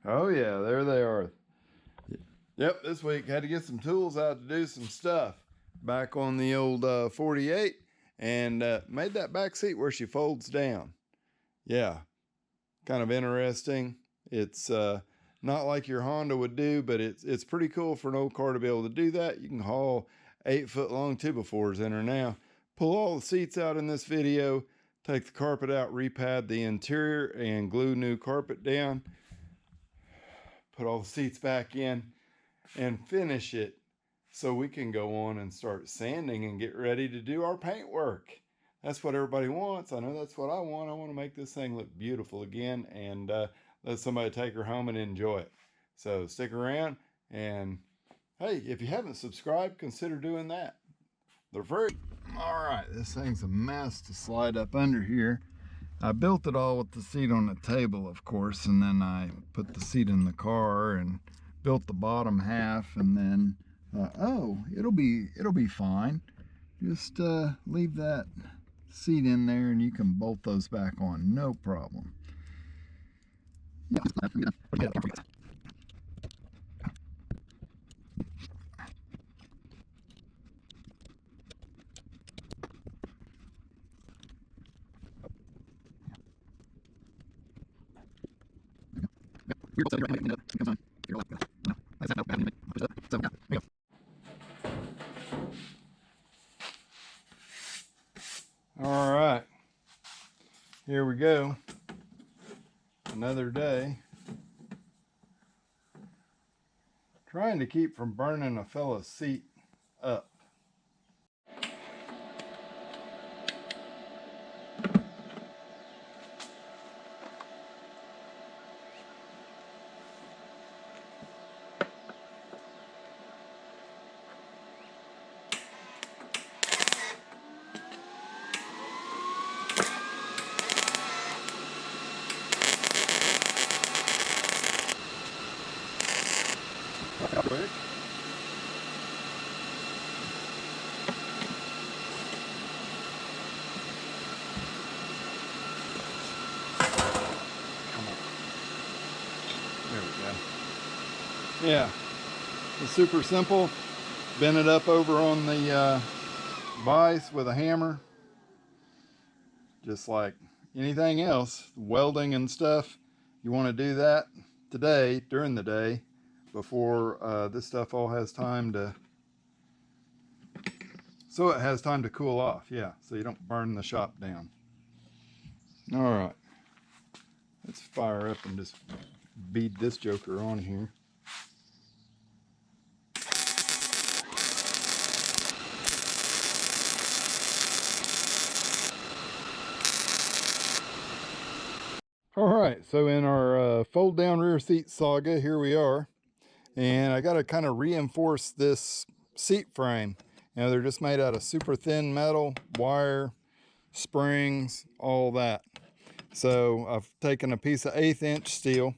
Oh yeah, there they are. Yep, this week had to get some tools out to do some stuff. Back on the old 48 and made that back seat where she folds down. Yeah, kind of interesting. It's not like your Honda would do, but it's pretty cool for an old car to be able to do that. You can haul 8-foot long 2x4s in her now. Pull all the seats out in this video, take the carpet out, repad the interior, and glue new carpet down. Put all the seats back in and finish it so we can go on and start sanding and get ready to do our paint work. That's what everybody wants. I know that's what I want. I want to make this thing look beautiful again and let somebody take her home and enjoy it. So stick around, and hey, if you haven't subscribed, consider doing that. They're free. All right, this thing's a mess to slide up under here. I built it all with the seat on the table, of course, and then I put the seat in the car and built the bottom half, and then oh, it'll be fine. Just leave that seat in there and you can bolt those back on, no problem. All right, here we go. Another day. Trying to keep from burning a fella's seat up. Quick. There we go. Yeah, it's super simple. Bend it up over on the vise with a hammer, just like anything else, welding and stuff. You want to do that today, during the day, before this stuff all has time to, so it has time to cool off. Yeah, so you don't burn the shop down. All right, let's fire up and just bead this joker on here. All right, so in our fold down rear seat saga, here we are. And I got to kind of reinforce this seat frame. You know, they're just made out of super thin metal, wire, springs, all that. So I've taken a piece of 1/8 inch steel,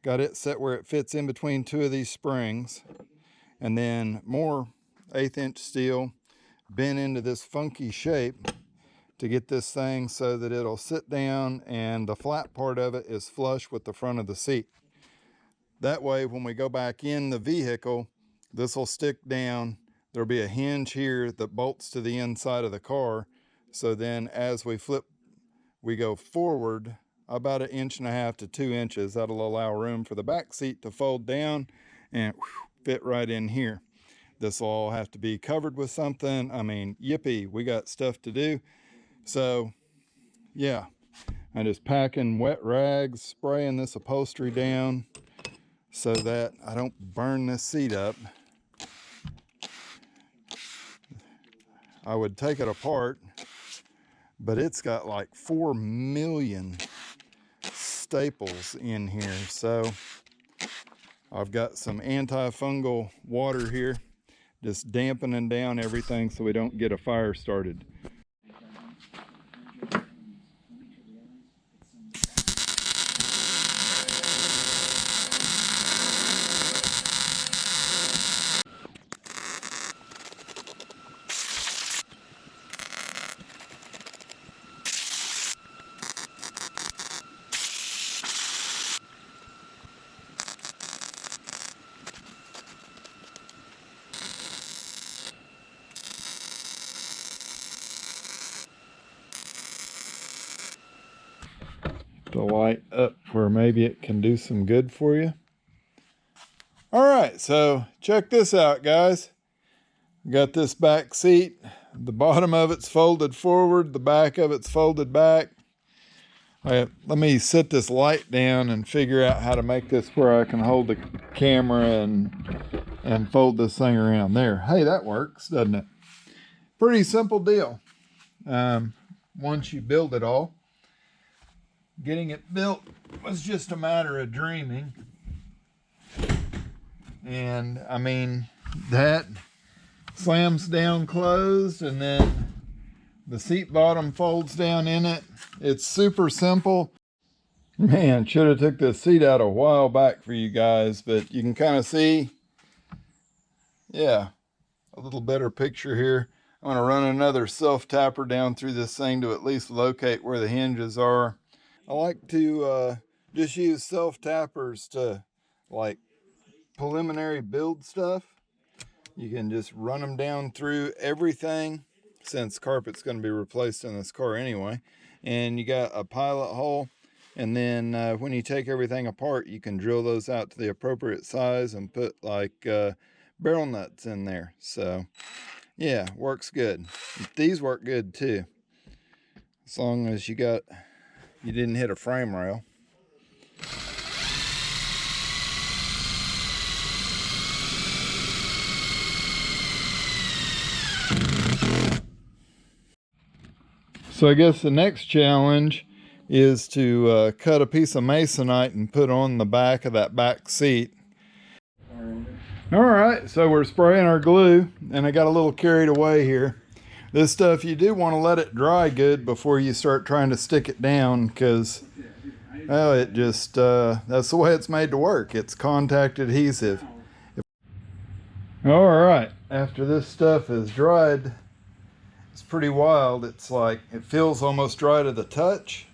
got it set where it fits in between two of these springs, and then more 1/8 inch steel bent into this funky shape to get this thing so that it'll sit down and the flat part of it is flush with the front of the seat. That way, when we go back in the vehicle, this will stick down. There'll be a hinge here that bolts to the inside of the car. So then as we flip, we go forward about 1.5 to 2 inches. That'll allow room for the back seat to fold down and fit right in here. This will all have to be covered with something. I mean, yippee, we got stuff to do. So yeah, I'm just packing wet rags, spraying this upholstery down so that I don't burn this seat up. I would take it apart, but it's got like 4 million staples in here. So I've got some antifungal water here, just dampening down everything so we don't get a fire started. to light up where maybe it can do some good for you. All right, so check this out, guys. Got this back seat. The bottom of it's folded forward, the back of it's folded back. All right, let me set this light down and figure out how to make this where I can hold the camera and fold this thing around there. Hey, that works, doesn't it? Pretty simple deal. Once you build it all. Getting it built was just a matter of dreaming. And I mean, that slams down closed, and then the seat bottom folds down in it. It's super simple. Man, should have took this seat out a while back for you guys, but you can kind of see, yeah, a little better picture here. I'm going to run another self-tapper down through this thing to at least locate where the hinges are. I like to just use self-tappers to like preliminary build stuff. You can just run them down through everything, since carpet's going to be replaced in this car anyway. And you got a pilot hole, and then when you take everything apart, you can drill those out to the appropriate size and put like barrel nuts in there. So yeah, works good. These work good too, as long as you didn't hit a frame rail. So I guess the next challenge is to cut a piece of masonite and put on the back of that back seat. All right, so we're spraying our glue, and I got a little carried away here. This stuff, you do want to let it dry good before you start trying to stick it down, because, well, it just, that's the way it's made to work. It's contact adhesive. All right, after this stuff is dried, it's pretty wild. It's like, it feels almost dry to the touch,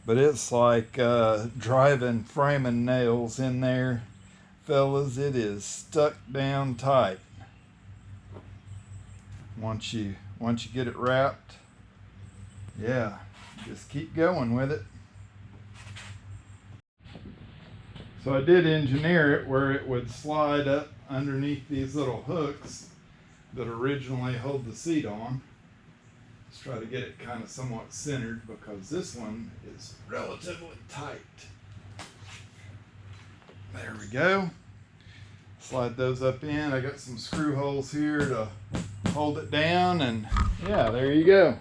but it's like driving framing nails in there. Fellas, it is stuck down tight. Once you get it wrapped, yeah, just keep going with it. So I did engineer it where it would slide up underneath these little hooks that originally hold the seat on. Let's try to get it kind of somewhat centered, because this one is relatively tight. There we go. Slide those up in. I got some screw holes here to hold it down, and yeah, there you go.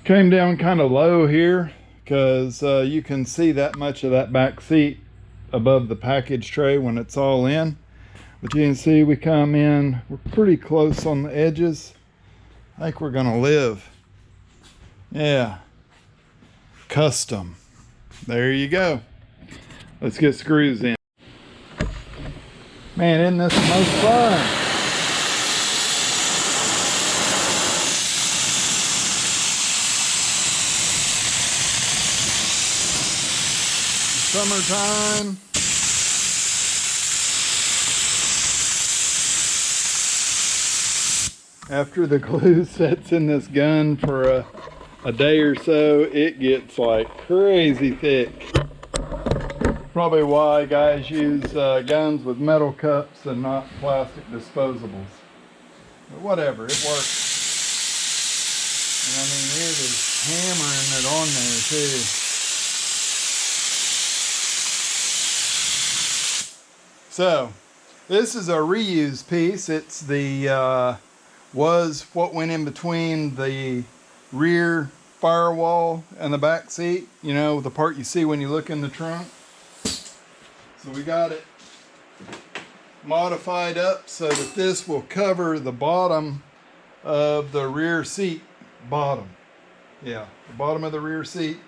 Came down kind of low here because you can see that much of that back seat above the package tray when it's all in. But you can see we come in, we're pretty close on the edges. I think we're gonna live. Yeah, custom. There you go. Let's get screws in. Man, isn't this the most fun? Summertime. After the glue sets in this gun for a day or so, it gets like crazy thick. Probably why guys use guns with metal cups and not plastic disposables. But whatever, it works. And I mean, it is hammering it on there too. So, this is a reuse piece. It's the, was what went in between the rear firewall and the back seat. You know, the part you see when you look in the trunk. So we got it modified up so that this will cover the bottom of the rear seat bottom. Yeah, the bottom of the rear seat.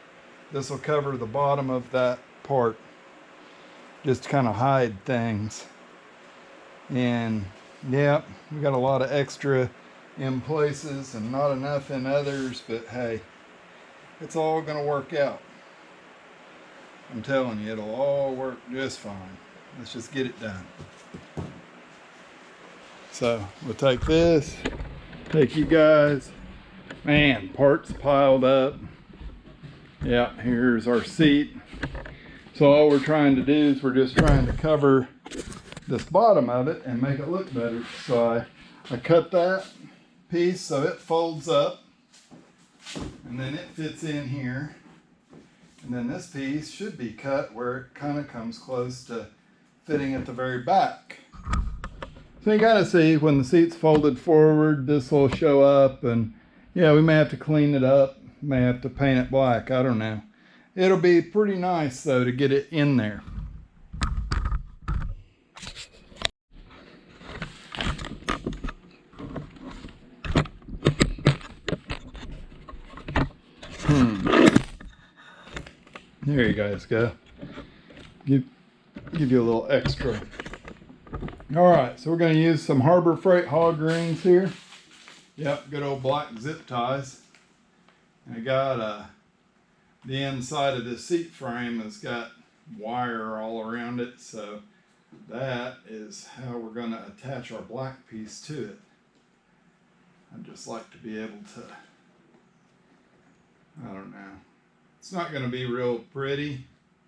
This will cover the bottom of that part. Just to kind of hide things. And yeah, we got a lot of extra in places and not enough in others, but hey, it's all gonna work out. I'm telling you, it'll all work just fine. Let's just get it done. So we'll take this, take you guys, man, parts piled up. Yeah, here's our seat. So all we're trying to do is we're just trying to cover this bottom of it and make it look better. So I cut that piece so it folds up, and then it fits in here. And then this piece should be cut where it kind of comes close to fitting at the very back. So you gotta see when the seat's folded forward, this will show up, and yeah, we may have to clean it up, may have to paint it black, I don't know. It'll be pretty nice though to get it in there. There you guys go. Give you a little extra. All right, so we're going to use some Harbor Freight hog rings here. Yep, good old black zip ties. I got the inside of this seat frame has got wire all around it, so that is how we're going to attach our black piece to it. I'd just like to be able to, I don't know. It's not going to be real pretty,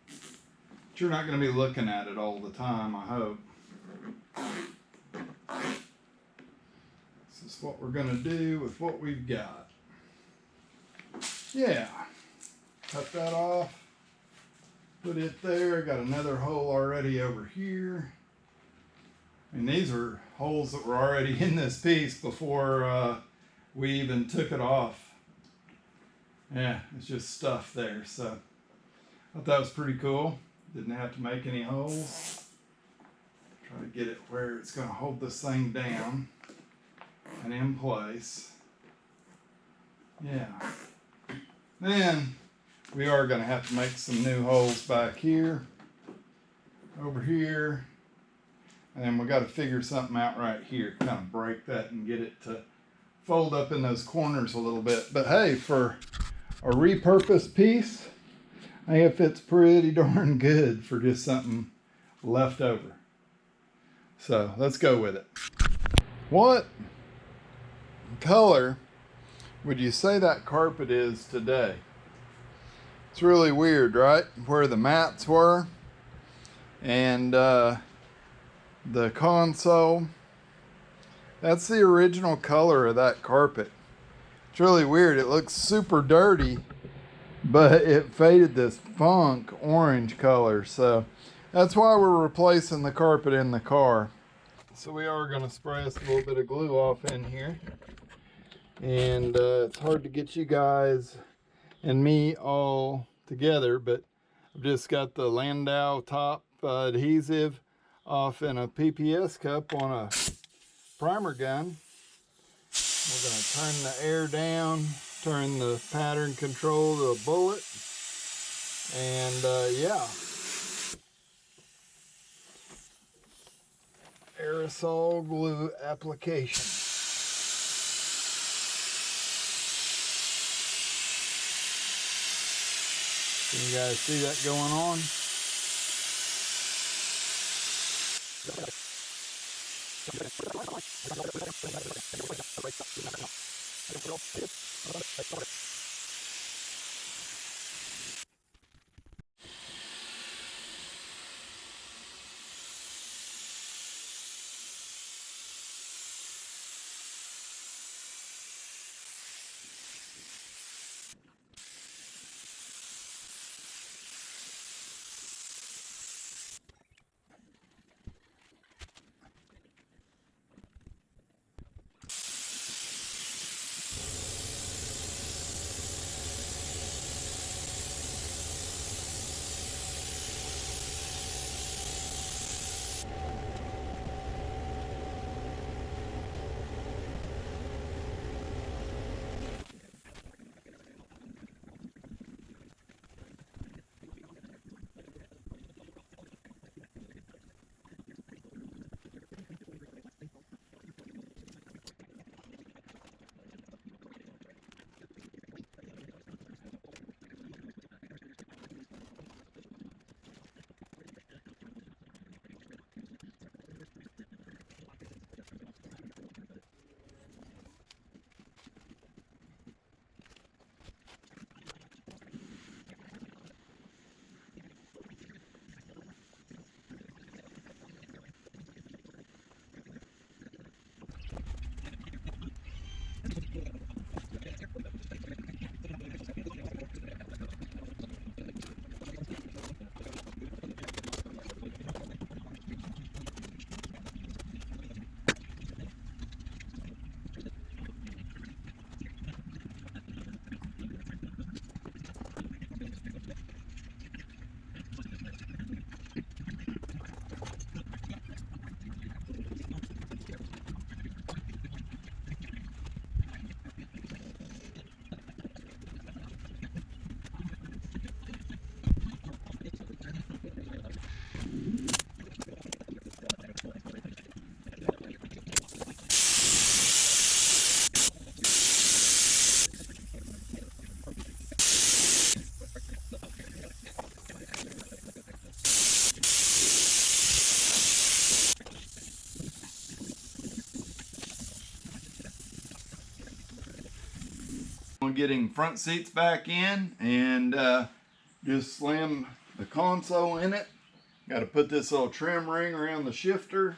but you're not going to be looking at it all the time, I hope. This is what we're going to do with what we've got. Yeah, cut that off, put it there. Got another hole already over here. And these are holes that were already in this piece before we even took it off. Yeah, it's just stuff there, so I thought that was pretty cool. Didn't have to make any holes. Try to get it where it's going to hold this thing down and in place. Yeah. Then we are going to have to make some new holes back here, over here, and then we got to figure something out right here, kind of break that and get it to fold up in those corners a little bit. But hey, for a repurposed piece, I think it fits pretty darn good for just something left over. So let's go with it. What color would you say that carpet is today? It's really weird, right? Where the mats were and the console. That's the original color of that carpet. It's really weird. It looks super dirty, but it faded this funk orange color. So that's why we're replacing the carpet in the car. So we are going to spray us a little bit of glue off in here. And it's hard to get you guys and me all together, but I've just got the Landau top adhesive off in a PPS cup on a primer gun. We're going to turn the air down, turn the pattern control to a bullet, and yeah. Aerosol glue application. Can you guys see that going on? getting front seats back in and just slam the console in it. Got to put this little trim ring around the shifter.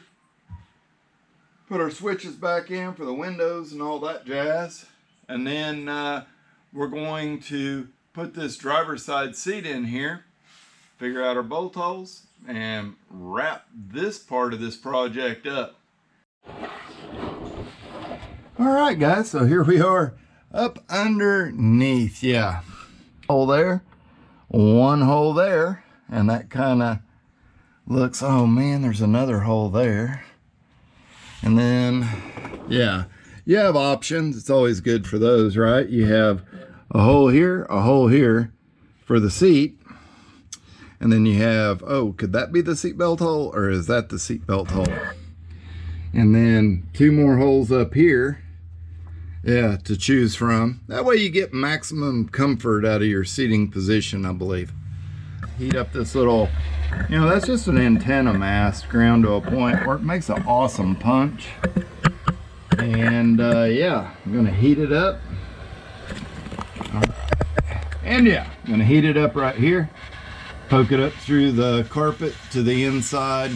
Put our switches back in for the windows and all that jazz. And then we're going to put this driver's side seat in here, figure out our bolt holes, and wrap this part of this project up. All right, guys, so here we are up underneath. Yeah, hole there, one hole there, and that kind of looks, oh man, there's another hole there. And then, yeah, you have options. It's always good for those, right? You have a hole here for the seat. And then you have, oh, could that be the seatbelt hole, or is that the seatbelt hole? And then two more holes up here, yeah, to choose from. That way you get maximum comfort out of your seating position, I believe. Heat up this little, you know, that's just an antenna mast ground to a point where it makes an awesome punch. And yeah, I'm gonna heat it up. And yeah, I'm gonna heat it up right here. Poke it up through the carpet to the inside.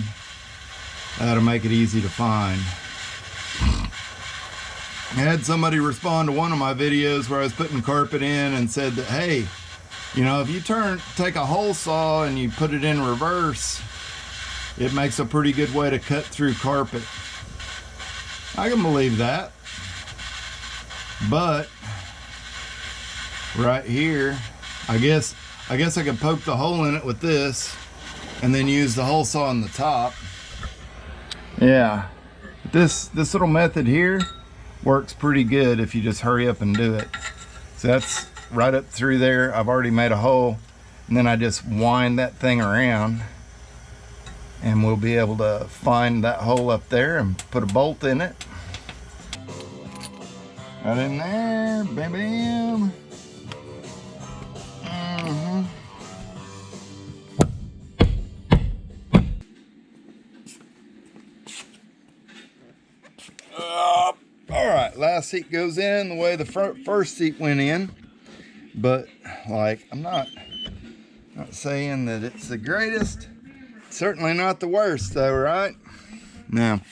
That'll make it easy to find. I had somebody respond to one of my videos where I was putting carpet in and said that, hey, you know, if you take a hole saw and you put it in reverse, it makes a pretty good way to cut through carpet. I can believe that. But right here, I guess I could poke the hole in it with this and then use the hole saw on the top. Yeah, this little method here works pretty good if you just hurry up and do it. So that's right up through there. I've already made a hole, and then I just wind that thing around and we'll be able to find that hole up there and put a bolt in it. Right in there, bam bam. All right, last seat goes in the way the first seat went in, but like, I'm not saying that it's the greatest. Certainly not the worst though, right? Now,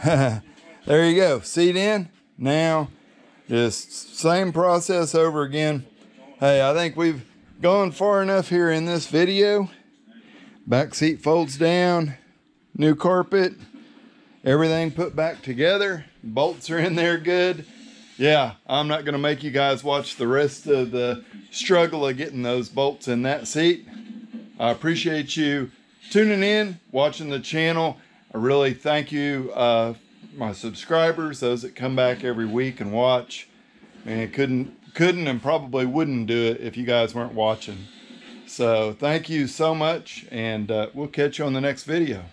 there you go, seat in. Now, just same process over again. Hey, I think we've gone far enough here in this video. Back seat folds down, new carpet, everything put back together. Bolts are in there good. Yeah, I'm not gonna make you guys watch the rest of the struggle of getting those bolts in that seat. I appreciate you tuning in, watching the channel. I really thank you, my subscribers, those that come back every week and watch. And couldn't and probably wouldn't do it if you guys weren't watching. So thank you so much, and we'll catch you on the next video.